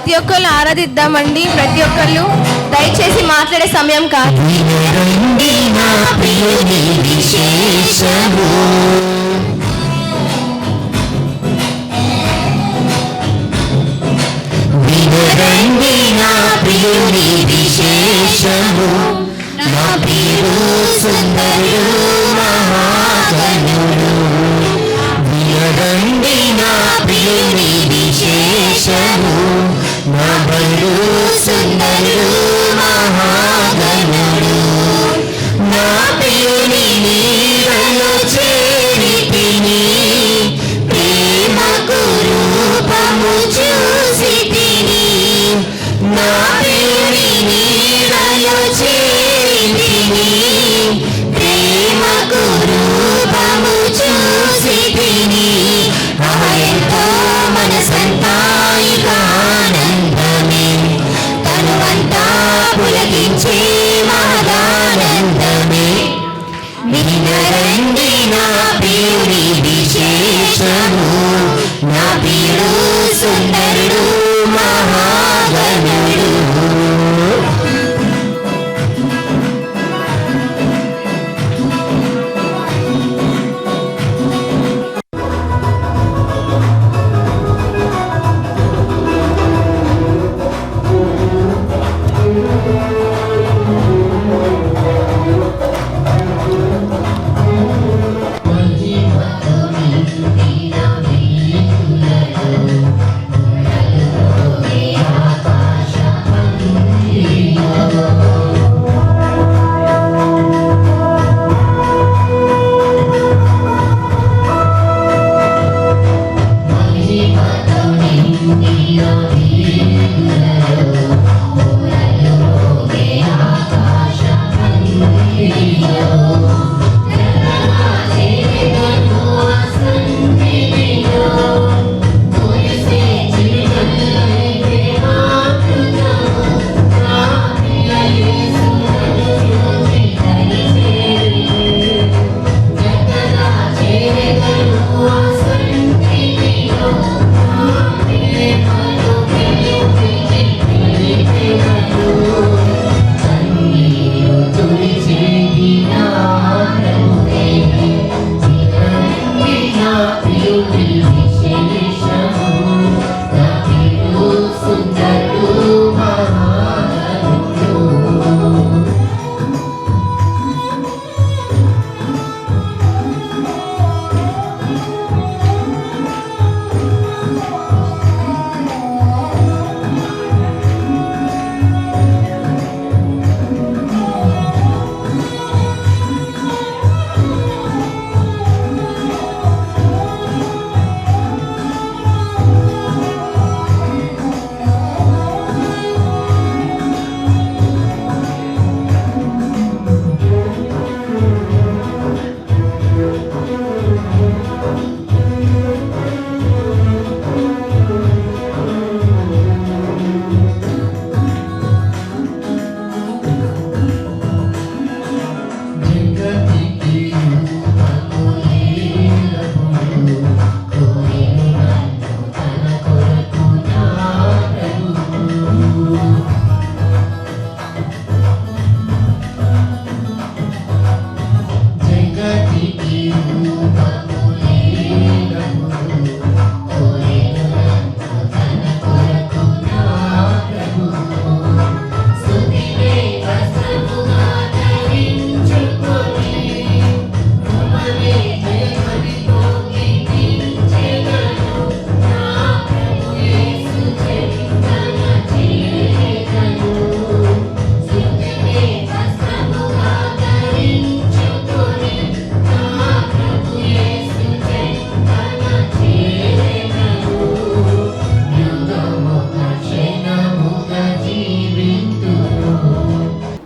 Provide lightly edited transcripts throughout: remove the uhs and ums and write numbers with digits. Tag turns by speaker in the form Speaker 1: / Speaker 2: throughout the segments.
Speaker 1: ప్రతి ఒక్కళ్ళు ఆరాధిద్దామండి. ప్రతి ఒక్కళ్ళు దయచేసి మాట్లాడే సమయం కాదు.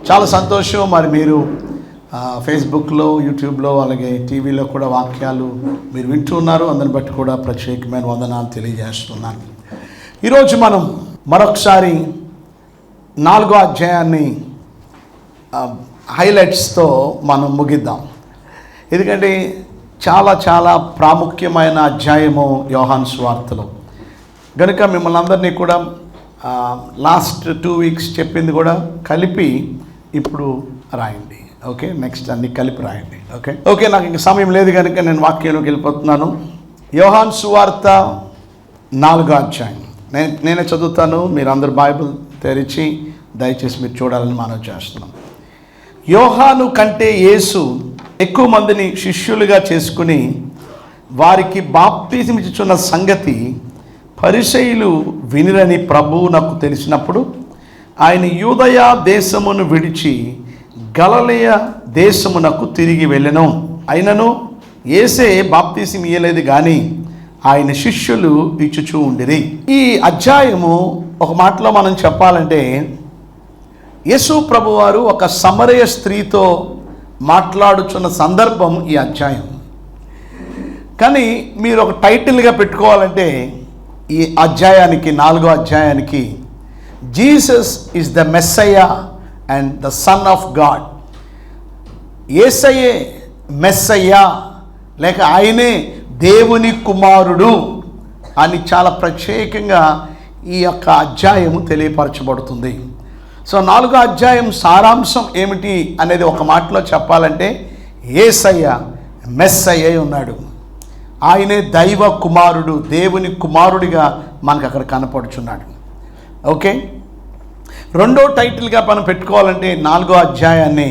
Speaker 2: చాలా సంతోషం. మరి మీరు ఫేస్బుక్లో, యూట్యూబ్లో, అలాగే టీవీలో కూడా వాక్యాలు మీరు వింటున్నారు. అందరిని బట్టి కూడా ప్రత్యేకమైన వందనాలు తెలియజేస్తున్నాను. ఈరోజు మనం మరొకసారి 4వ అధ్యాయాన్ని హైలైట్స్తో మనం ముగిద్దాం. ఎందుకంటే చాలా చాలా ప్రాముఖ్యమైన అధ్యాయము యోహాను సువార్తలో. కనుక మిమ్మల్ని అందరినీ కూడా లాస్ట్ 2 వీక్స్ చెప్పింది కూడా కలిపి ఇప్పుడు రాయండి. ఓకే, నెక్స్ట్ అన్ని కలిపి రాయండి. ఓకే, నాకు ఇంక సమయం లేదు కనుక నేను వాక్యంలోకి వెళ్ళిపోతున్నాను. యోహాను సువార్త 4వ అధ్యాయం నేనే చదువుతాను. మీరు అందరు బైబిల్ తెరిచి దయచేసి మీరు చూడాలని మనవి చేస్తున్నాం. యోహాను కంటే యేసు ఎక్కువ మందిని శిష్యులుగా చేసుకుని వారికి బాప్తిసం ఇచ్చుచున్న సంగతి పరిసయ్యులు వినిరని ప్రభువు నాకు తెలిసినప్పుడు ఆయన యూదయ దేశమును విడిచి గలిలయ దేశమునకు తిరిగి వెళ్ళెను. అయినను యేసే బాప్తిసం ఇయ్యలేదు కానీ ఆయన శిష్యులు ఇచ్చుచూ ఉండిరి. ఈ అధ్యాయము ఒక మాటలో మనం చెప్పాలంటే యేసు ప్రభువారు ఒక సమరయ స్త్రీతో మాట్లాడుచున్న సందర్భం ఈ అధ్యాయం. కానీ మీరు ఒక టైటిల్గా పెట్టుకోవాలంటే ఈ అధ్యాయానికి 4వ అధ్యాయానికి Jesus is the Messiah and the son of God. యేసయ్యే మెస్సయ్యా లేక ఆయనే దేవుని కుమారుడు అని చాలా ప్రత్యేకంగా ఈ యొక్క అధ్యాయము తెలియపరచబడుతుంది. సో 4వ అధ్యాయం సారాంశం ఏమిటి అనేది ఒక మాటలో చెప్పాలంటే యేసయ్య మెస్సయ్య ఉన్నాడు. ఆయనే దైవ కుమారుడు, దేవుని కుమారుడిగా మనకు అక్కడ కనపడుచున్నాడు. ఓకే, రెండో టైటిల్గా మనం పెట్టుకోవాలంటే 4వ అధ్యాయాన్ని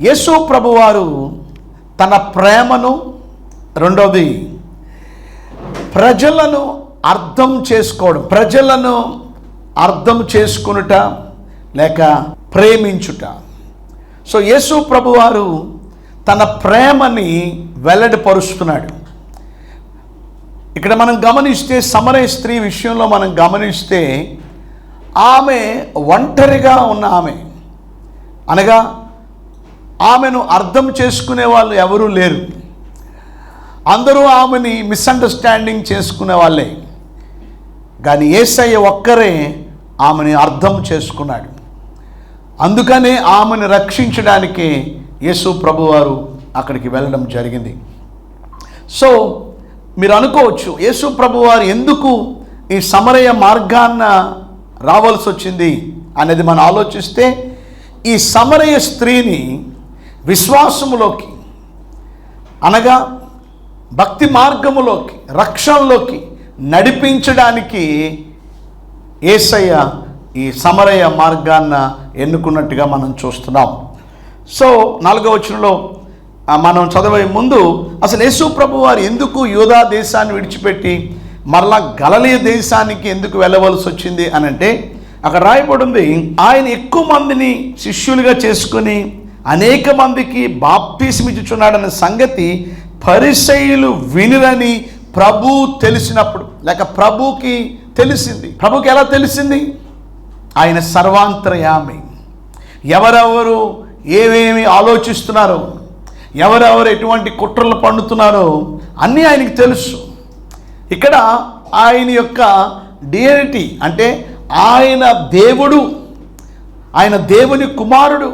Speaker 2: యేసు ప్రభువారు తన ప్రేమను, రెండవది ప్రజలను అర్థం చేసుకోవడం, ప్రజలను అర్థం చేసుకునుట లేక ప్రేమించుట. సో యేసు ప్రభువారు తన ప్రేమని వెల్లడిపరుస్తున్నాడు. ఇక్కడ మనం గమనిస్తే సమరయ స్త్రీ విషయంలో మనం గమనిస్తే ఆమె ఒంటరిగా ఉన్న ఆమె, అనగా ఆమెను అర్థం చేసుకునే వాళ్ళు ఎవరూ లేరు. అందరూ ఆమెని మిస్అండర్స్టాండింగ్ చేసుకునే వాళ్ళే. కానీ యేసయ్య ఒక్కరే ఆమెని అర్థం చేసుకున్నాడు. అందుకనే ఆమెను రక్షించడానికి యేసు ప్రభువారు అక్కడికి వెళ్ళడం జరిగింది. సో మీరు అనుకోవచ్చు యేసు ప్రభువారు ఎందుకు ఈ సమరయ మార్గాన్న రావాల్సి వచ్చింది అనేది మనం ఆలోచిస్తే ఈ సమరయ స్త్రీని విశ్వాసములోకి, అనగా భక్తి మార్గములోకి, రక్షణలోకి నడిపించడానికి యేసయ్య ఈ సమరయ మార్గాన్న ఎన్నుకున్నట్టుగా మనం చూస్తున్నాం. సో 4వ వచనంలో మనం చదివే ముందు అసలు యేసు ప్రభు వారు ఎందుకు యూదా దేశాన్ని విడిచిపెట్టి మరలా గలిలయ దేశానికి ఎందుకు వెళ్ళవలసి వచ్చింది అని అంటే అక్కడ రాయబడింది, ఆయన ఎక్కువ మందిని శిష్యులుగా చేసుకుని అనేక మందికి బాప్తిసం ఇచ్చుచున్నాడనే సంగతి పరిసయ్యులు వినిరని ప్రభు తెలిసినప్పుడు, లేక ప్రభుకి తెలిసింది. ప్రభుకి ఎలా తెలిసింది? ఆయన సర్వాంతర్యామి. ఎవరెవరు ఏమేమి ఆలోచిస్తున్నారో, ఎవరెవరు ఎటువంటి కుట్రలు పండుతున్నారో అన్నీ ఆయనకి తెలుసు. ఇక్కడ ఆయన యొక్క డియనిటీ అంటే ఆయన దేవుడు, ఆయన దేవుని కుమారుడు.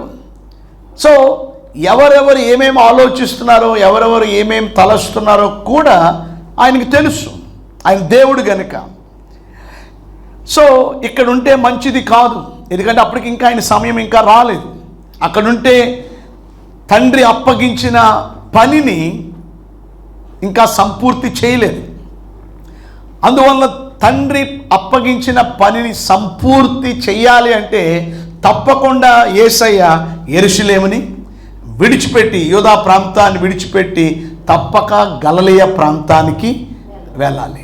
Speaker 2: సో ఎవరెవరు ఏమేమి ఆలోచిస్తున్నారో, ఎవరెవరు ఏమేమి తలస్తున్నారో కూడా ఆయనకి తెలుసు. ఆయన దేవుడు గనుక. సో ఇక్కడ ఉంటే మంచిది కాదు, ఎందుకంటే అప్పటికి ఇంకా ఆయన సమయం ఇంకా రాలేదు. అక్కడుంటే తండ్రి అప్పగించిన పనిని ఇంకా సంపూర్తి చేయలేదు. అందువల్ల తండ్రి అప్పగించిన పనిని సంపూర్తి చేయాలి అంటే తప్పకుండా యేసయ్య యెరూషలేముని విడిచిపెట్టి, యూదా ప్రాంతాన్ని విడిచిపెట్టి తప్పక గలిలయ ప్రాంతానికి వెళ్ళాలి.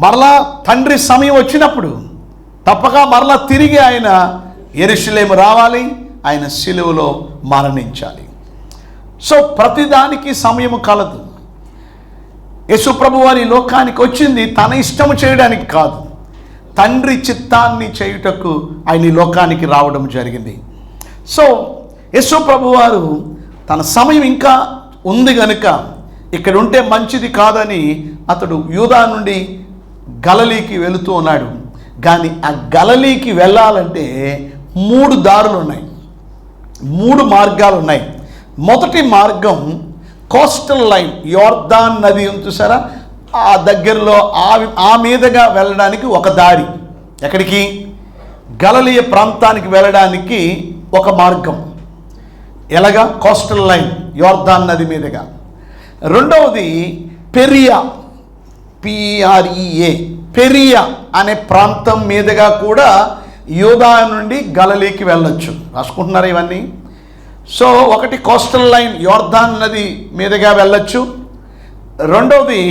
Speaker 2: మరలా తండ్రి సమయం వచ్చినప్పుడు తప్పక మరలా తిరిగి ఆయన యెరూషలేము రావాలి, ఆయన సిలువలో మరణించాలి. సో ప్రతిదానికి సమయము కలదు. యేసు ప్రభు వారి లోకానికి వచ్చింది తన ఇష్టము చేయడానికి కాదు, తండ్రి చిత్తాన్ని చేయుటకు ఆయన ఈ లోకానికి రావడం జరిగింది. సో యేసు ప్రభు వారు తన సమయం ఇంకా ఉంది కనుక ఇక్కడ ఉంటే మంచిది కాదని అతడు యూదా నుండి గలిలయకి వెళుతూ ఉన్నాడు. కానీ ఆ గలిలయకి వెళ్ళాలంటే 3 దారులు ఉన్నాయి, 3 మార్గాలు ఉన్నాయి. మొదటి మార్గం కోస్టల్ లైన్, యోర్దాన్ నది ఉంది చూసారా, ఆ దగ్గరలో ఆ మీదుగా వెళ్ళడానికి ఒక దారి. ఎక్కడికి? గలిలయ ప్రాంతానికి వెళ్ళడానికి ఒక మార్గం. ఎలాగా? కోస్టల్ లైన్, యోర్దాన్ నది మీదుగా. రెండవది పెరియా, PREA, పెరియా అనే ప్రాంతం మీదుగా కూడా యూదా నుండి గలిలయకి వెళ్ళొచ్చు. రాసుకుంటున్నారు ఇవన్నీ? సో ఒకటి కోస్టల్ లైన్, యోర్దాన్ నది మీదుగా వెళ్ళొచ్చు. రెండవది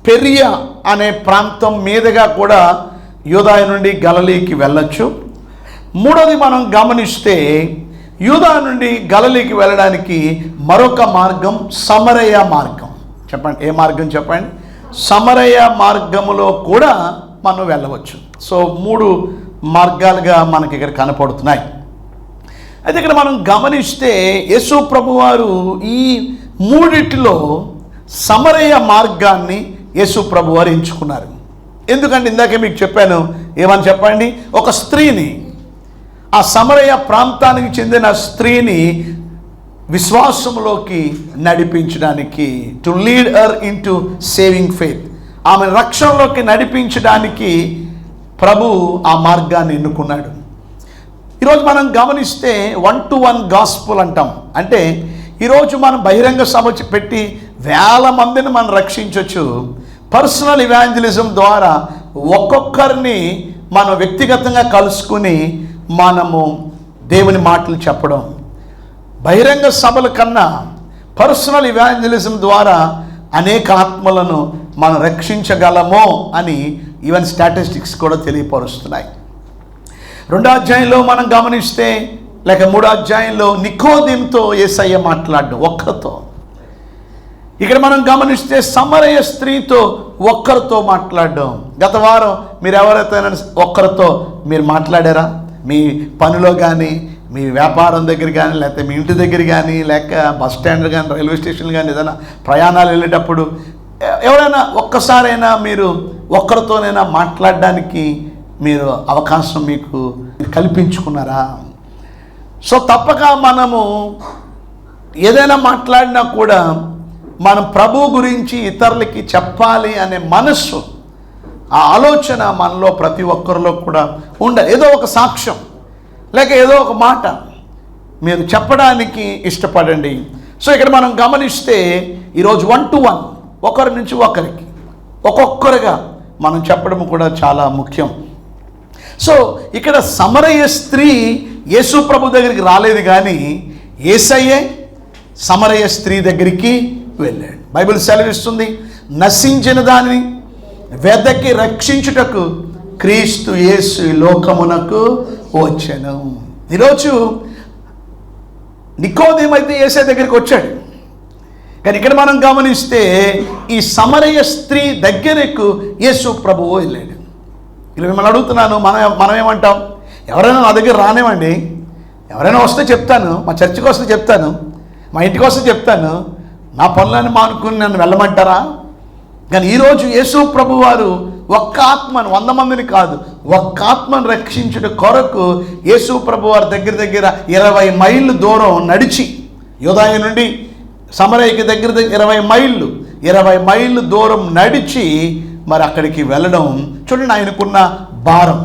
Speaker 2: పెరియా అనే ప్రాంతం మీదుగా కూడా యూదా నుండి గలిలయకి వెళ్ళొచ్చు. మూడవది మనం గమనిస్తే యూదా నుండి గలిలయకి వెళ్ళడానికి మరొక మార్గం సమరయ మార్గం. చెప్పండి, ఏ మార్గం చెప్పండి? సమరయ మార్గములో కూడా మనం వెళ్ళవచ్చు. సో 3 మార్గాలుగా మనకి ఇక్కడ కనపడుతున్నాయి. అయితే ఇక్కడ మనం గమనిస్తే యేసు ప్రభువారు ఈ మూడిటిలో సమరయ మార్గాన్ని యేసు ప్రభువారు ఎంచుకున్నారు. ఎందుకంటే ఇందాకే మీకు చెప్పాను, ఏమని చెప్పండి? ఒక స్త్రీని, ఆ సమరయ ప్రాంతానికి చెందిన స్త్రీని విశ్వాసంలోకి నడిపించడానికి, to lead her in to saving faith, ఆమె రక్షణలోకి నడిపించడానికి ప్రభు ఆ మార్గాన్ని ఎన్నుకున్నాడు. ఈరోజు మనం గమనిస్తే 1-to-1 గాస్పుల్ అంటాం. అంటే ఈరోజు మనం బహిరంగ సభ పెట్టి వేల మందిని మనం రక్షించవచ్చు. పర్సనల్ ఇవాంజలిజం ద్వారా ఒక్కొక్కరిని మనం వ్యక్తిగతంగా కలుసుకుని మనము దేవుని మాటలు చెప్పడం, బహిరంగ సభల కన్నా పర్సనల్ ఇవాంజలిజం ద్వారా అనేక ఆత్మలను మనం రక్షించగలమో అని ఈవెన్ స్టాటిస్టిక్స్ కూడా తెలియపరుస్తున్నాయి. 2వ అధ్యాయంలో మనం గమనిస్తే, లేక 3వ అధ్యాయంలో నికోదేముతో యేసయ్య మాట్లాడడం ఒక్కరితో. ఇక్కడ మనం గమనిస్తే సమరయ స్త్రీతో ఒక్కరితో మాట్లాడడం. గత వారం మీరు ఎవరైతే ఒక్కరితో మీరు మాట్లాడారా? మీ పనిలో కానీ, మీ వ్యాపారం దగ్గర కానీ, లేకపోతే మీ ఇంటి దగ్గర కానీ, లేక బస్ స్టాండ్ కానీ, రైల్వే స్టేషన్ కానీ, ఏదైనా ప్రయాణాలు వెళ్ళేటప్పుడు ఎవరైనా ఒక్కసారైనా మీరు ఒక్కరితోనైనా మాట్లాడడానికి మీరు అవకాశం మీకు కల్పించుకున్నారా? సో తప్పక మనము ఏదైనా మాట్లాడినా కూడా మనం ప్రభు గురించి ఇతరులకి చెప్పాలి అనే మనస్సు, ఆ ఆలోచన మనలో ప్రతి ఒక్కరిలో కూడా ఉండాలి. ఏదో ఒక సాక్ష్యం లేక ఏదో ఒక మాట మీరు చెప్పడానికి ఇష్టపడండి. సో ఇక్కడ మనం గమనిస్తే ఈరోజు 1-to-1, ఒకరి నుంచి ఒకరికి, ఒక్కొక్కరుగా మనం చెప్పడం కూడా చాలా ముఖ్యం. సో ఇక్కడ సమరయ స్త్రీ యేసు ప్రభు దగ్గరికి రాలేదు, కానీ యేసయ్యే సమరయ స్త్రీ దగ్గరికి వెళ్ళాడు. బైబిల్ సెలవిస్తుంది, నశించిన దానిని వెదకి రక్షించుటకు క్రీస్తు యేసు లోకమునకు వచ్చెను. ఈరోజు నికోదేము అయితే యేసయ్య దగ్గరికి వచ్చాడు, కానీ ఇక్కడ మనం గమనిస్తే ఈ సమరయ స్త్రీ దగ్గరకు యేసు ప్రభువు వెళ్ళాడు. ఇలా మిమ్మల్ని అడుగుతున్నాను, మనం ఏమంటాం? ఎవరైనా నా దగ్గర రానివ్వండి, ఎవరైనా వస్తే చెప్తాను, మా చర్చికి వస్తే చెప్తాను, మా ఇంటికి వస్తే చెప్తాను, నా పనులను మానుకుని నన్ను వెళ్ళమంటారా? కానీ ఈరోజు యేసు ప్రభు వారు ఒక్క ఆత్మను, 100 మందిని కాదు, ఒక్క ఆత్మను రక్షించుట కొరకు యేసు ప్రభు వారి దగ్గర 20 మైళ్ళు దూరం నడిచి, యూదాయ నుండి సమరయకి దగ్గర 20 మైళ్ళు దూరం నడిచి మరి అక్కడికి వెళ్ళడం. చూడండి, ఆయనకున్న భారం,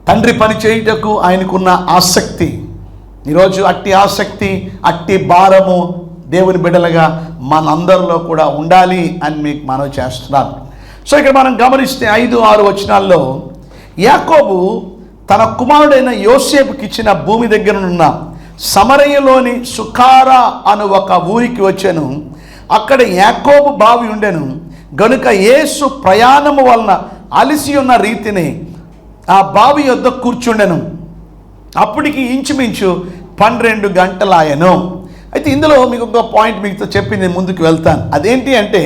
Speaker 2: తండ్రి పని చేయుటకు ఆయనకున్న ఆసక్తి. ఈరోజు అట్టి ఆసక్తి, అట్టి భారము దేవుని బిడ్డలుగా మనందరిలో కూడా ఉండాలి అని మీకు మనవి చేస్తున్నాను. సో ఇక్కడ మనం గమనిస్తే 5-6 వచనాల్లో యాకోబు తన కుమారుడైన యోసేపుకి ఇచ్చిన భూమి దగ్గరనున్న సమరయలోని సుకారా అను ఒక ఊరికి వచ్చాను. అక్కడ యాకోబు బావి ఉండెను గనుక యేసు ప్రయాణము వలన అలిసి ఉన్న రీతిని ఆ బావి యొద్ద కూర్చుండెను. అప్పటికి ఇంచుమించు 12 గంటలాయను. అయితే ఇందులో మీకు ఒక పాయింట్ మీతో చెప్పి నేను ముందుకు వెళ్తాను. అదేంటి అంటే,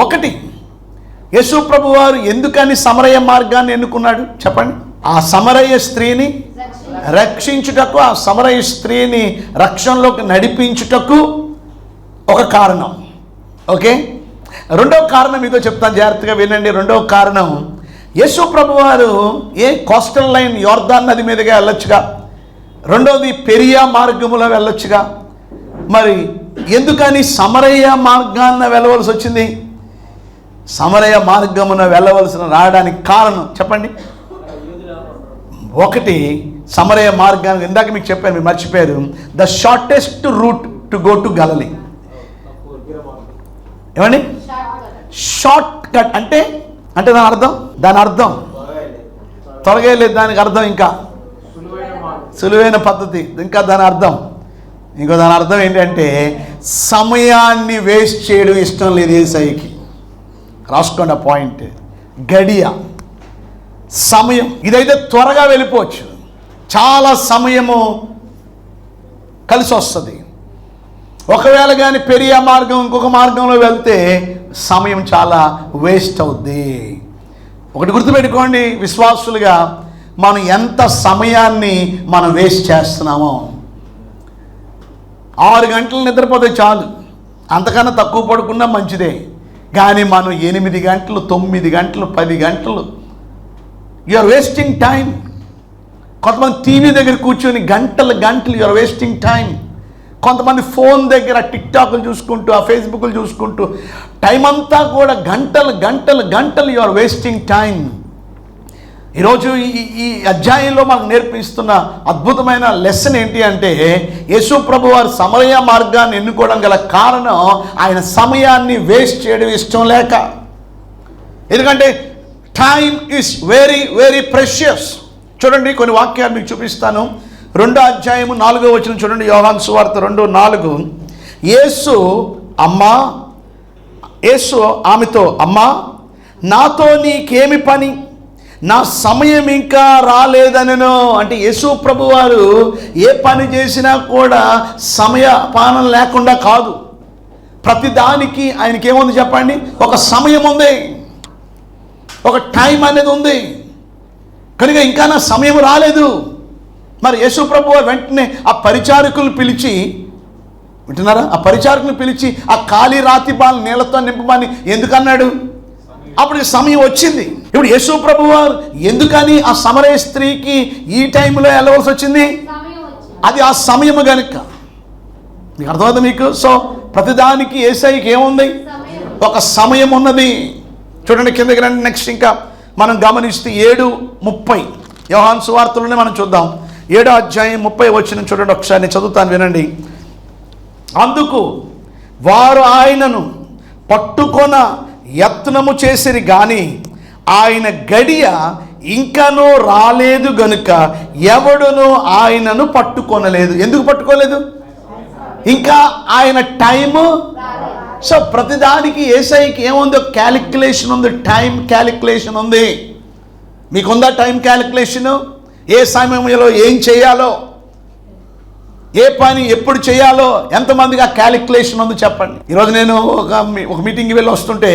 Speaker 2: ఒకటి, యేసు ప్రభు వారు ఎందుకని సమరయ మార్గాన్ని ఎన్నుకున్నాడు చెప్పండి? ఆ సమరయ స్త్రీని రక్షించుటకు, ఆ సమరయ స్త్రీని రక్షణలోకి నడిపించుటకు ఒక కారణం. ఓకే, రెండవ కారణం మీతో చెప్తాను, జాగ్రత్తగా వినండి. రెండవ కారణం, యేసు ప్రభు వారు కోస్టల్ లైన్ యోర్దాన్ నది మీదుగా వెళ్ళొచ్చుగా, రెండవది పెరియా మార్గములో వెళ్ళొచ్చుగా, మరి ఎందుకని సమరయ మార్గాన్న వెళ్ళవలసి వచ్చింది? సమరయ మార్గమున వెళ్ళవలసిన రావడానికి కారణం చెప్పండి. ఒకటి, సమరయ మార్గానికి ఇందాక మీకు చెప్పాను, మీరు మర్చిపోయారు. The shortest route to go to Galilee. ఏమండి? షార్ట్ కట్ అంటే దాని అర్థం త్వరగా లేదు. దానికి అర్థం ఇంకా సులువైన పద్ధతి. ఇంకా దాని అర్థం ఏంటంటే సమయాన్ని వేస్ట్ చేయడం ఇష్టం లేదు యేసయ్యకి. రాసుకోండి ఆ పాయింట్. గడియ, సమయం. ఇదైతే త్వరగా వెళ్ళిపోవచ్చు, చాలా సమయము కలిసి వస్తుంది. ఒకవేళ కానీ పెరియ మార్గం ఇంకొక మార్గంలో వెళ్తే సమయం చాలా వేస్ట్ అవుద్ది. ఒకటి గుర్తుపెట్టుకోండి, విశ్వాసులుగా మనం ఎంత సమయాన్ని మనం వేస్ట్ చేస్తున్నామో. 6 గంటలు నిద్రపోతే చాలు, అంతకన్నా తక్కువ పడుకున్నా మంచిదే. కానీ మనం 8 గంటలు, 9 గంటలు, 10 గంటలు యు ఆర్ వేస్టింగ్ టైం. కొంతమంది టీవీ దగ్గర కూర్చొని గంటలు యు ఆర్ వేస్టింగ్ టైం. కొంతమంది ఫోన్ దగ్గర టిక్టాక్లు చూసుకుంటూ, ఆ ఫేస్బుక్లు చూసుకుంటూ టైం అంతా కూడా గంటలు యు ఆర్ వేస్టింగ్ టైం. ఈరోజు ఈ అధ్యాయంలో మనకు నేర్పిస్తున్న అద్భుతమైన లెసన్ ఏంటి అంటే, యేసు ప్రభు వారు సమరయ మార్గాన్ని ఎన్నుకోవడం గల కారణం ఆయన సమయాన్ని వేస్ట్ చేయడం ఇష్టం లేక. ఎందుకంటే time is very very precious. చూడండి, కొన్ని వాక్యాలు మీకు చూపిస్తాను. 2వ అధ్యాయము 4వ వచనం చూడండి. యోహాను సువార్త 2:4. యేసు ఆమెతో, అమ్మా, నాతో నీకేమి పని? నా సమయం ఇంకా రాలేదనెను. అంటే యేసు ప్రభు వారు ఏ పని చేసినా కూడా సమయపాలన లేకుండా కాదు. ప్రతిదానికి ఆయనకి ఏముంది చెప్పండి? ఒక సమయం ఉంది, ఒక టైం అనేది ఉంది. కనుక ఇంకా నా సమయం రాలేదు. మరి యేసు ప్రభు వారు వెంటనే ఆ పరిచారకులు పిలిచి, వింటున్నారా? ఆ పరిచారకులు పిలిచి ఆ ఖాళీ రాతి బాల్ నీళ్లతో నింపమని ఎందుకన్నాడు? అప్పుడు సమయం వచ్చింది. ఇప్పుడు యేసు ప్రభు వారు ఎందుకని ఆ సమరయ స్త్రీకి ఈ టైంలో వెళ్ళవలసి వచ్చింది? అది ఆ సమయము కనుక. మీకు అర్థమవుతుంది మీకు? సో ప్రతిదానికి యేసయ్యకి ఏముంది? ఒక సమయం ఉన్నది. చూడండి, కిందకి రండి. నెక్స్ట్ ఇంకా మనం గమనిస్తే 7:30 యోహాను సువార్తలోనే మనం చూద్దాం. 7వ అధ్యాయం 30 వచనం చూడండి ఒకసారి. నేను చదువుతాను, వినండి. అందుకు వారు ఆయనను పట్టుకొన యత్నము చేసిరి గాని ఆయన గడియ ఇంకనూ రాలేదు గనుక ఎవడును ఆయనను పట్టుకొనలేదు. ఎందుకు పట్టుకోలేదు? ఇంకా ఆయన టైము. సో ప్రతిదానికి యేసయ్యకి ఏముంది? క్యాలిక్యులేషన్ ఉంది, టైం క్యాలిక్యులేషన్ ఉంది. మీకుందా టైం క్యాలిక్యులేషను? ఏ సమయంలో ఏం చేయాలో, ఏ పని ఎప్పుడు చేయాలో ఎంతమందికి ఆ క్యాలిక్యులేషన్ ఉంది చెప్పండి. ఈరోజు నేను ఒక మీటింగ్కి వెళ్ళి వస్తుంటే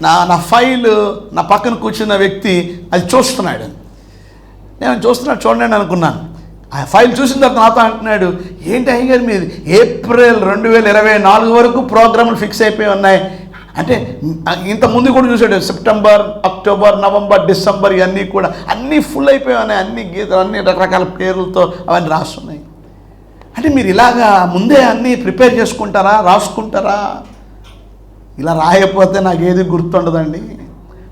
Speaker 2: నా ఫైల్ నా పక్కన కూర్చున్న వ్యక్తి అది చూస్తున్నాడు. నేను చూస్తున్నాడు, చూడండి అనుకున్నాను. ఆ ఫైల్ చూసిన తర్వాత నాతో అంటున్నాడు, ఏంటి అయ్యగారు మీది ఏప్రిల్ 2024 వరకు ప్రోగ్రాములు ఫిక్స్ అయిపోయి ఉన్నాయి అంటే. ఇంత ముందు కూడా చూసాడు, సెప్టెంబర్, అక్టోబర్, నవంబర్, డిసెంబర్ ఇవన్నీ కూడా అన్నీ ఫుల్ అయిపోయి ఉన్నాయి. అన్ని గీతలు, అన్ని రకరకాల పేర్లతో అవన్నీ రాస్తున్నాయి. అంటే మీరు ఇలాగా ముందే అన్నీ ప్రిపేర్ చేసుకుంటారా, రాసుకుంటారా? ఇలా రాయకపోతే నాకు ఏది గుర్తుండదండి.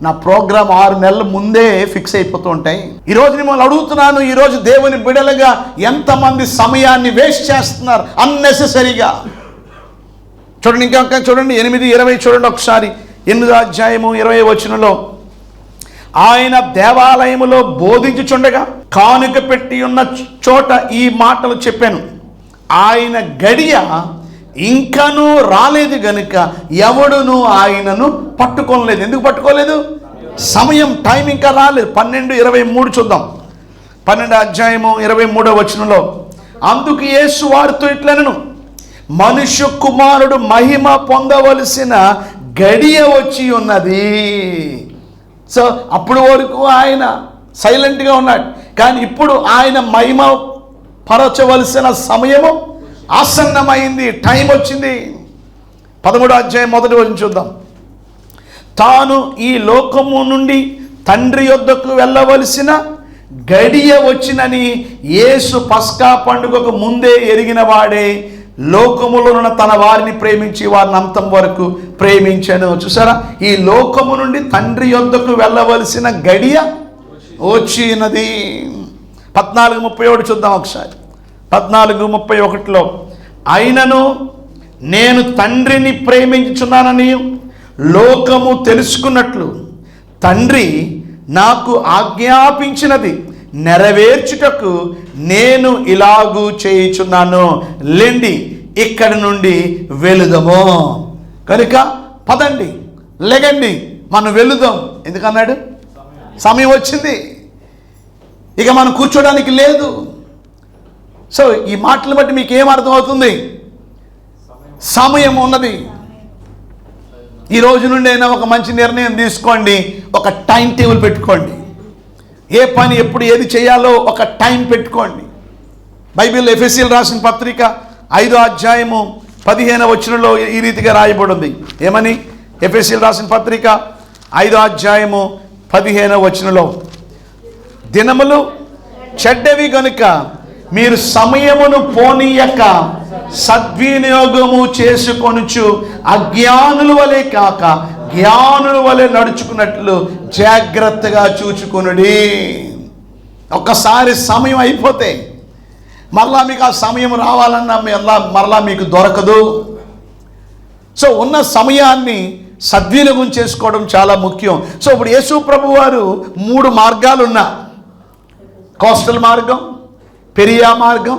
Speaker 2: నా ప్రోగ్రామ్ 6 నెలల ముందే ఫిక్స్ అయిపోతూ ఉంటాయి. ఈరోజు మిమ్మల్ని అడుగుతున్నాను, ఈరోజు దేవుని బిడ్డలుగా ఎంతమంది సమయాన్ని వేస్ట్ చేస్తున్నారు అన్నెసెసరీగా? చూడండి, ఇంకా చూడండి 8:20 చూడండి ఒకసారి. 8వ అధ్యాయము 20వ వచనంలో, ఆయన దేవాలయములో బోధించుచుండగా కానుక పెట్టి ఉన్న చోట ఈ మాటలు చెప్పాను, ఆయన గడియ ఇంకనూ రాలేదు గనుక ఎవడును ఆయనను పట్టుకోలేదు. ఎందుకు పట్టుకోలేదు? సమయం, టైం ఇంకా రాలేదు. 12:23 చూద్దాం. 12వ అధ్యాయము 23వ వచనంలో, అందుకు యేసు వారితో ఇట్లనెను, మనుష్య కుమారుడు మహిమ పొందవలసిన గడియ వచ్చి ఉన్నది. సో అప్పుడు వరకు ఆయన సైలెంట్గా ఉన్నాడు, కానీ ఇప్పుడు ఆయన మహిమ పరచవలసిన సమయము ఆసన్నమైంది, టైం వచ్చింది. 13వ అధ్యాయం 1వ వచనం చూద్దాం. తాను ఈ లోకము నుండి తండ్రి యొద్దకు వెళ్ళవలసిన గడియ వచ్చినని యేసు పస్కా పండుగకు ముందే ఎరిగిన వాడే లోకములో తన వారిని ప్రేమించి వారిని అంతం వరకు ప్రేమించాను. చూసారా, ఈ లోకము నుండి తండ్రి యొద్దకు వెళ్ళవలసిన గడియ వచ్చినది. 14:31 చూద్దాం ఒకసారి. 14:31 అయినను నేను తండ్రిని ప్రేమించుచున్నానని లోకము తెలుసుకున్నట్లు తండ్రి నాకు ఆజ్ఞాపించినది నెరవేర్చుటకు నేను ఇలాగూ చేయుచున్నాను. లెండి ఇక్కడి నుండి వెళుదము. కనుక పదండి, లెగండి, మనం వెళుదాం. ఎందుకన్నాడు? సమయం వచ్చింది, ఇక మనం కూర్చోడానికి లేదు. సో ఈ మాటలు బట్టి మీకు ఏం అర్థమవుతుంది? సమయం ఉన్నది. ఈ రోజు నుండి అయినా ఒక మంచి నిర్ణయం తీసుకోండి, ఒక టైం టేబుల్ పెట్టుకోండి. ఏ పని ఎప్పుడు ఏది చేయాలో ఒక టైం పెట్టుకోండి. బైబిల్ ఎఫెసీయులకు రాసిన పత్రిక 5:15 ఈ రీతిగా రాయబడింది. ఏమని? ఎఫెసీయులకు రాసిన పత్రిక 5:15 దినములు చెడ్డవి గనుక మీరు సమయమును పోనీయక సద్వినియోగము చేసుకొనుచు అజ్ఞానుల వలె కాక జ్ఞానుల వలె నడుచుకున్నట్లు జాగ్రత్తగా చూచుకొనుడి. ఒక్కసారి సమయం అయిపోతే మరలా మీకు ఆ సమయం రావాలన్నా మరలా మీకు దొరకదు. సో ఉన్న సమయాన్ని సద్వినియోగం చేసుకోవడం చాలా ముఖ్యం. సో ఇప్పుడు యేసు ప్రభు వారు 3 మార్గాలు ఉన్నా, కోస్టల్ మార్గం, పెరియా మార్గం,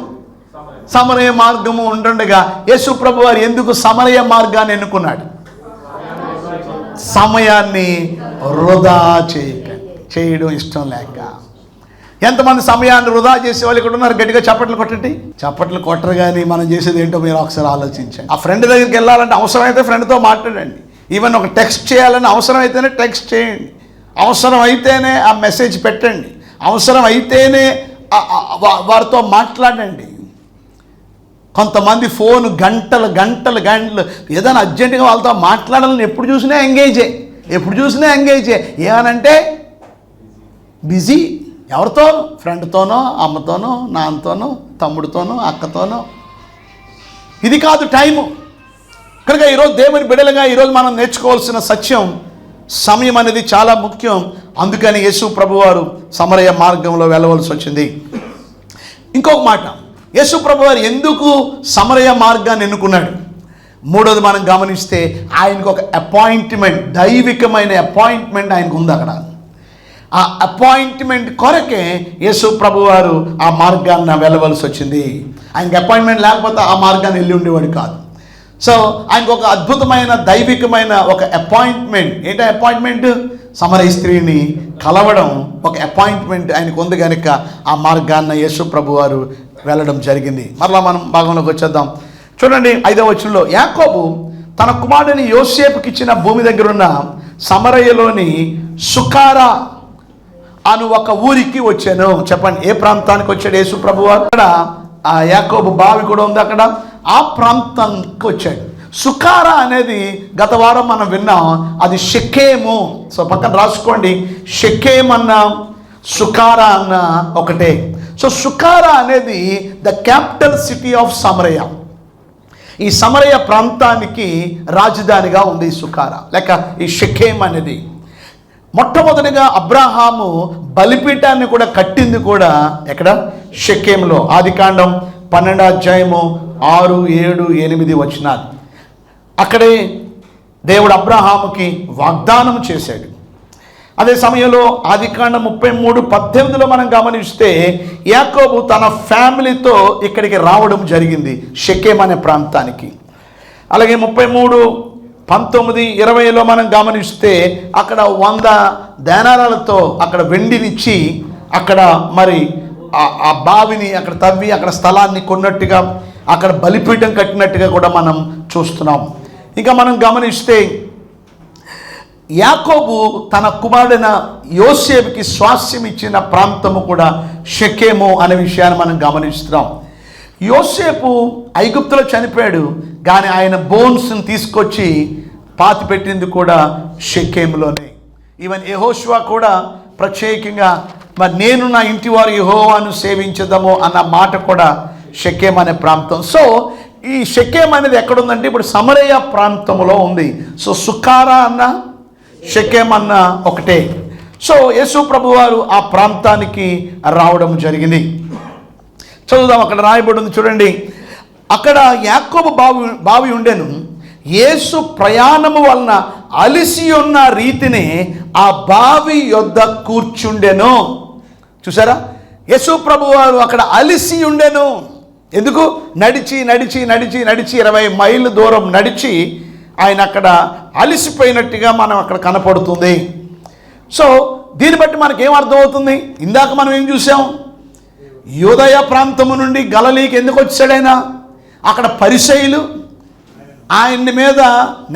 Speaker 2: సమరయ మార్గము ఉంటుండగా యేసు ప్రభు వారు ఎందుకు సమరయ మార్గాన్ని ఎన్నుకున్నాడు? సమయాన్ని వృధా చేయడం ఇష్టం లేక. ఎంతమంది సమయాన్ని వృధా చేసే వాళ్ళు ఇక్కడ ఉన్నారు? గట్టిగా చప్పట్లు కొట్టండి. చప్పట్లు కొట్టరు కానీ మనం చేసేది ఏంటో మీరు ఒకసారి ఆలోచించండి. ఆ ఫ్రెండ్ దగ్గరికి వెళ్ళాలంటే అవసరమైతే ఫ్రెండ్తో మాట్లాడండి. ఈవెన్ ఒక టెక్స్ట్ చేయాలని అవసరం అయితేనే టెక్స్ట్ చేయండి, అవసరం అయితేనే ఆ మెసేజ్ పెట్టండి, అవసరం అయితేనే వారితో మాట్లాడండి. కొంతమంది ఫోన్ గంటలు ఏదైనా అర్జెంటుగా వాళ్ళతో మాట్లాడాలని ఎప్పుడు చూసినా ఎంగేజే. ఏమనంటే బిజీ. ఎవరితో? ఫ్రెండ్తోనో, అమ్మతోనో, నాన్నతోనో, తమ్ముడితోనో, అక్కతోనో. ఇది కాదు టైము. కనుక ఈరోజు దేవుని బిడ్డలుగా ఈరోజు మనం నేర్చుకోవాల్సిన సత్యం, సమయం అనేది చాలా ముఖ్యం. అందుకని యేసు ప్రభువారు సమరయ మార్గంలో వెళ్ళవలసి వచ్చింది. ఇంకొక మాట, యేసు ప్రభువారు ఎందుకు సమరయ మార్గాన్ని ఎన్నుకున్నాడు? మూడోది మనం గమనిస్తే ఆయనకు ఒక అపాయింట్మెంట్, దైవికమైన అపాయింట్మెంట్ ఆయనకు ఉంది అక్కడ. ఆ అపాయింట్మెంట్ కొరకే యేసు ప్రభువారు ఆ మార్గాన్ని వెళ్ళవలసి వచ్చింది. ఆయనకి అపాయింట్మెంట్ లేకపోతే ఆ మార్గాన్ని వెళ్ళి ఉండేవాడు కాదు. సో ఆయనకు ఒక అద్భుతమైన దైవికమైన ఒక అపాయింట్మెంట్. ఏంటి అపాయింట్మెంట్? సమరయ స్త్రీని కలవడం ఒక అపాయింట్మెంట్ ఆయనకు ఉంది కనుక ఆ మార్గాన్ని యేసు ప్రభువారు వెళ్ళడం జరిగింది. మరలా మనం భాగంలోకి వచ్చేద్దాం. చూడండి 5వ వచనంలో, యాకోబు తన కుమారుడిని యోసేపుకి ఇచ్చిన భూమి దగ్గర ఉన్న సమరయలోని సుకారా అను ఒక ఊరికి వచ్చాను. చెప్పండి, ఏ ప్రాంతానికి వచ్చాడు యేసు ప్రభువారు? అక్కడ ఆ యాకోబు బావి కూడా ఉంది, అక్కడ ఆ ప్రాంతానికి వచ్చాడు. సుకారా అనేది గత వారం మనం విన్నాం, అది షెకేము. సో పక్కన రాసుకోండి, షెకేం అన్న సుకారా అన్న ఒకటే. సో సుకారా అనేది ద క్యాపిటల్ సిటీ ఆఫ్ సమరయ. ఈ సమరయ ప్రాంతానికి రాజధానిగా ఉంది సుకారా లేక ఈ షెకేం అనేది. మొట్టమొదటిగా అబ్రాహాము బలిపీఠాన్ని కూడా కట్టింది కూడా ఎక్కడ? షెకేంలో. ఆదికాండం 12 6, 7, 8 వచనాలు. అక్కడే దేవుడు అబ్రాహాముకి వాగ్దానం చేశాడు. అదే సమయంలో ఆదికాండం 33:18 మనం గమనిస్తే యాకోబు తన ఫ్యామిలీతో ఇక్కడికి రావడం జరిగింది, షెకేం అనే ప్రాంతానికి. అలాగే 33:19, 20 మనం గమనిస్తే అక్కడ 100 దేనారాలతో అక్కడ వెండినిచ్చి అక్కడ మరి ఆ బావిని అక్కడ తవ్వి అక్కడ స్థలాన్ని కొన్నట్టుగా అక్కడ బలిపీఠం కట్టినట్టుగా కూడా మనం చూస్తున్నాం. ఇంకా మనం గమనిస్తే యాకోబు తన కుమారుడైన యోసేపుకి స్వాస్థ్యం ఇచ్చిన ప్రాంతము కూడా షెకేము అనే విషయాన్ని మనం గమనిస్తున్నాం. యోసేపు ఐగుప్తులో చనిపోయాడు, కానీ ఆయన బోన్స్ని తీసుకొచ్చి పాతి పెట్టింది కూడా షెకేములోనే. ఈవెన్ యెహోషువ కూడా ప్రత్యేకంగా మరి నేను నా ఇంటి వారు యెహోవాను సేవించదము అన్న మాట కూడా షెకేం అనే ప్రాంతం. సో ఈ షెకెం అనేది ఎక్కడుందంటే ఇప్పుడు సమరయ ప్రాంతంలో ఉంది. సో సుకారా అన్న షెకెం అన్న ఒకటే. సో యేసు ప్రభు వారు ఆ ప్రాంతానికి రావడం జరిగింది. చదువుదాం, అక్కడ రాయబడి ఉంది చూడండి. అక్కడ యాకోబు బావి ఉండెను. యేసు ప్రయాణము వలన అలిసి ఉన్న రీతిని ఆ బావి యొద్ద కూర్చుండెను. చూసారా, యేసు ప్రభు వారు అక్కడ అలిసి ఉండెను. ఎందుకు? నడిచి 20 మైళ్ళు దూరం నడిచి ఆయన అక్కడ అలిసిపోయినట్టుగా మనం అక్కడ కనపడుతుంది. సో దీన్ని బట్టి మనకేం అర్థమవుతుంది? ఇందాక మనం ఏం చూసాం? యూదయ ప్రాంతము నుండి గలిలీకి ఎందుకు వచ్చాడైనా? అక్కడ పరిసయ్యులు ఆయన్ని మీద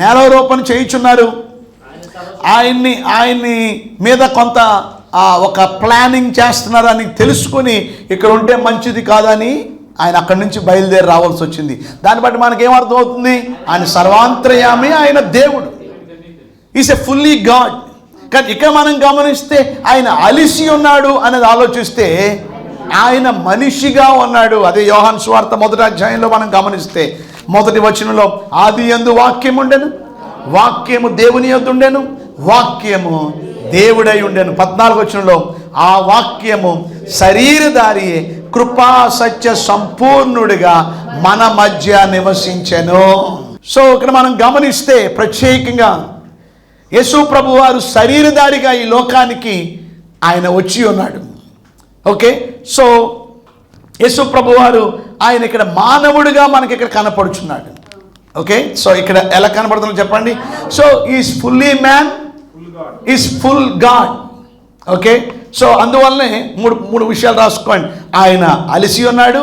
Speaker 2: నేలారోపణ చేయుచున్నారు. ఆయన్ని మీద కొంత ఒక ప్లానింగ్ చేస్తున్నారని తెలుసుకొని ఇక్కడ ఉంటే మంచిది కాదని ఆయన అక్కడి నుంచి బయలుదేరి రావాల్సి వచ్చింది. దాన్ని బట్టి మనకేమర్థం అవుతుంది? ఆయన సర్వాంతర్యామి, ఆయన దేవుడు, ఈజ్ ఎ ఫుల్లీ గాడ్. కానీ ఇక్కడ మనం గమనిస్తే ఆయన అలిసి ఉన్నాడు అనేది ఆలోచిస్తే ఆయన మనిషిగా ఉన్నాడు. అదే యోహాను సువార్త 1వ అధ్యాయంలో మనం గమనిస్తే 1వ వచనంలో ఆది యందు వాక్యం ఉండెను, వాక్యము దేవుని యొద్ద ఉండెను, వాక్యము దేవుడై ఉండెను. 14వ వచనంలో ఆ వాక్యము శరీరధారి కృపా సత్య సంపూర్ణుడిగా మన మధ్య నివసించెను. సో ఇక్కడ మనం గమనిస్తే ప్రత్యేకంగా యేసు ప్రభు వారు శరీరధారిగా ఈ లోకానికి ఆయన వచ్చి ఉన్నాడు. ఓకే, సో యేసు ప్రభు వారు ఆయన ఇక్కడ మానవుడిగా మనకి ఇక్కడ కనపడుచున్నాడు. ఓకే, సో ఇక్కడ ఎలా కనపడుతుందో చెప్పండి. So is fully man, is full God. Okay, so అందువల్లనే మూడు విషయాలు రాసుకోండి. ఆయన అలసి ఉన్నాడు,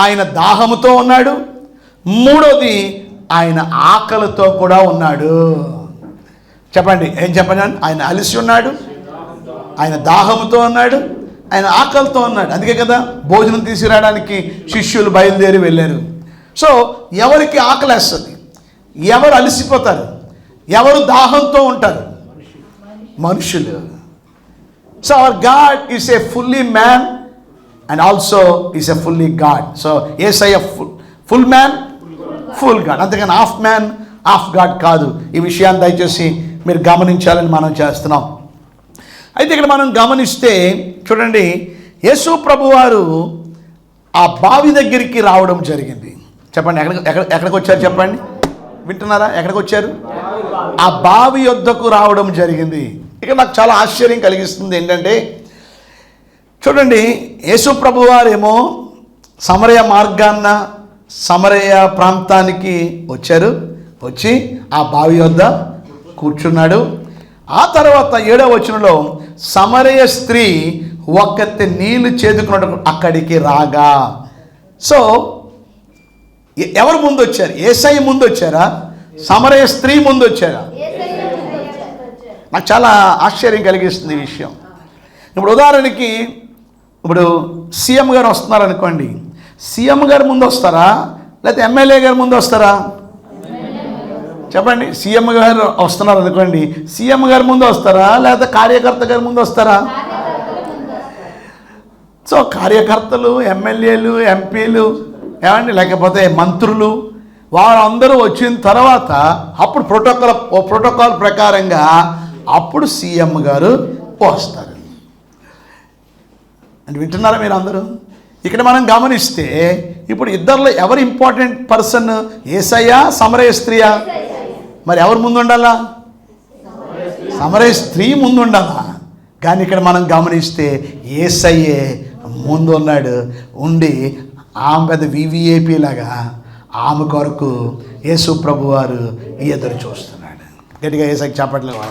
Speaker 2: ఆయన దాహముతో ఉన్నాడు, మూడోది ఆయన ఆకలితో కూడా ఉన్నాడు. చెప్పండి, ఏం చెప్పండి? ఆయన అలసి ఉన్నాడు, ఆయన దాహముతో ఉన్నాడు, ఆయన ఆకలితో ఉన్నాడు. అందుకే కదా భోజనం తీసుకురావడానికి శిష్యులు బయలుదేరి వెళ్ళారు. సో ఎవరికి ఆకలేస్తుంది? ఎవరు అలసిపోతారు? ఎవరు దాహంతో ఉంటారు? మనుషులు. So our God is a fully man and also is a fully God. So Yesayya full man, full God, అంతేగాని హాఫ్ మ్యాన్ హాఫ్ గాడ్ కాదు. ఈ విషయాన్ని దయచేసి మీరు గమనించాలని మనం చేస్తున్నాం. అయితే ఇక్కడ మనం గమనిస్తే చూడండి, యేసు ప్రభు వారు ఆ బావి దగ్గరికి రావడం జరిగింది. చెప్పండి, ఎక్కడికి వచ్చారు? చెప్పండి, వింటున్నారా? ఎక్కడికి వచ్చారు? ఆ బావి యొద్దకు రావడం జరిగింది. ఇక్కడ నాకు చాలా ఆశ్చర్యం కలిగిస్తుంది ఏంటంటే, చూడండి, యేసు ప్రభు వారేమో సమరయ మార్గాన్న సమరయ ప్రాంతానికి వచ్చారు. వచ్చి ఆ బావి వద్ద కూర్చున్నాడు. ఆ తర్వాత 7వ వచనంలో సమరయ స్త్రీ ఒక్కతే నీళ్లు చేదుకున్నట్టు అక్కడికి రాగా. సో ఎవరు ముందు వచ్చారు? యేసయ్య ముందు వచ్చారా? సమరయ స్త్రీ ముందు వచ్చారా? నాకు చాలా ఆశ్చర్యం కలిగిస్తుంది ఈ విషయం. ఇప్పుడు ఉదాహరణకి ఇప్పుడు సీఎం గారు వస్తున్నారు అనుకోండి, సీఎం గారు ముందు వస్తారా లేకపోతే ఎమ్మెల్యే గారు ముందు వస్తారా? చెప్పండి, సీఎం గారు వస్తున్నారు అనుకోండి, సీఎం గారు ముందు వస్తారా లేకపోతే కార్యకర్త గారు ముందు వస్తారా? సో కార్యకర్తలు, ఎమ్మెల్యేలు, ఎంపీలు ఏమండి, లేకపోతే మంత్రులు, వారందరూ వచ్చిన తర్వాత అప్పుడు ప్రోటోకాల్ ప్రకారంగా అప్పుడు సీఎం గారు వస్తారు. అంటే వింటున్నారా మీరు అందరూ? ఇక్కడ మనం గమనిస్తే ఇప్పుడు ఇద్దరిలో ఎవరు ఇంపార్టెంట్ పర్సన్? యేసయ్య, సమరయ స్త్రీయా? మరి ఎవరు ముందు ఉండాలా? సమరయ స్త్రీ ముందు ఉండాలా. కానీ ఇక్కడ మనం గమనిస్తే యేసయ్యే ముందు ఉన్నాడు. ఉండి ఆమె పెద్ద వివిఐపి లాగా ఆమె కొరకు యేసు ప్రభు వారు ఎదురు చూస్తున్నాడు. గట్టిగా యేసయ్యకి చెప్పట్లేదు.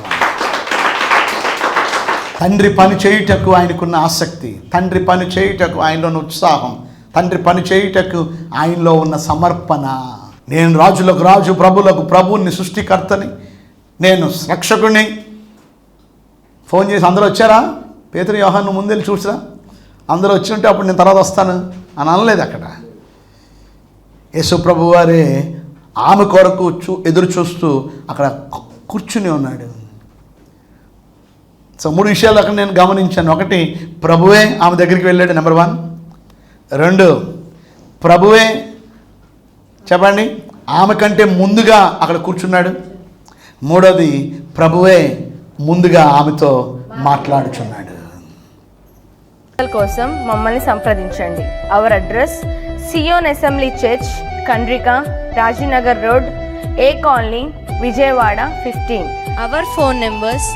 Speaker 2: తండ్రి పని చేయుటకు ఆయనకున్న ఆసక్తి, తండ్రి పని చేయుటకు ఆయనలో ఉన్న ఉత్సాహం, తండ్రి పని చేయుటకు ఆయనలో ఉన్న సమర్పణ. నేను రాజులకు రాజు, ప్రభులకు ప్రభుని, సృష్టికర్తని, నేను రక్షకుడిని. ఫోన్ చేసి అందరూ వచ్చారా? పేతురు, యోహాను ముందెళ్ళి చూసిరా, అందరూ వచ్చి ఉంటే అప్పుడు నేను తర్వాత వస్తాను అని అనలేదు. అక్కడ యేసు ప్రభు వారే ఆమె కొరకు ఎదురు చూస్తూ అక్కడ కూర్చుని ఉన్నాడు. సో 3 విషయాలు అక్కడ నేను గమనించాను. ఒకటి, ప్రభువే ఆమె దగ్గరికి వెళ్ళాడు, నెంబర్ 1. 2, ప్రభువే చెప్పండి. ఆమె కంటే ముందుగా అక్కడ కూర్చున్నాడు. మూడోది, ప్రభువే ముందుగా ఆమెతో మాట్లాడుచున్నాడు.
Speaker 1: కోసం మమ్మల్ని సంప్రదించండి. Our address Zion assembly church, Kandrika, Rajinagar road, A colony, Vijayawada 15.
Speaker 3: Our phone numbers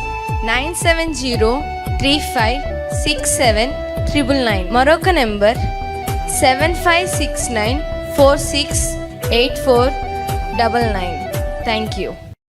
Speaker 3: 9703567999. మరొక నెంబర్ 7569468499. Thank you.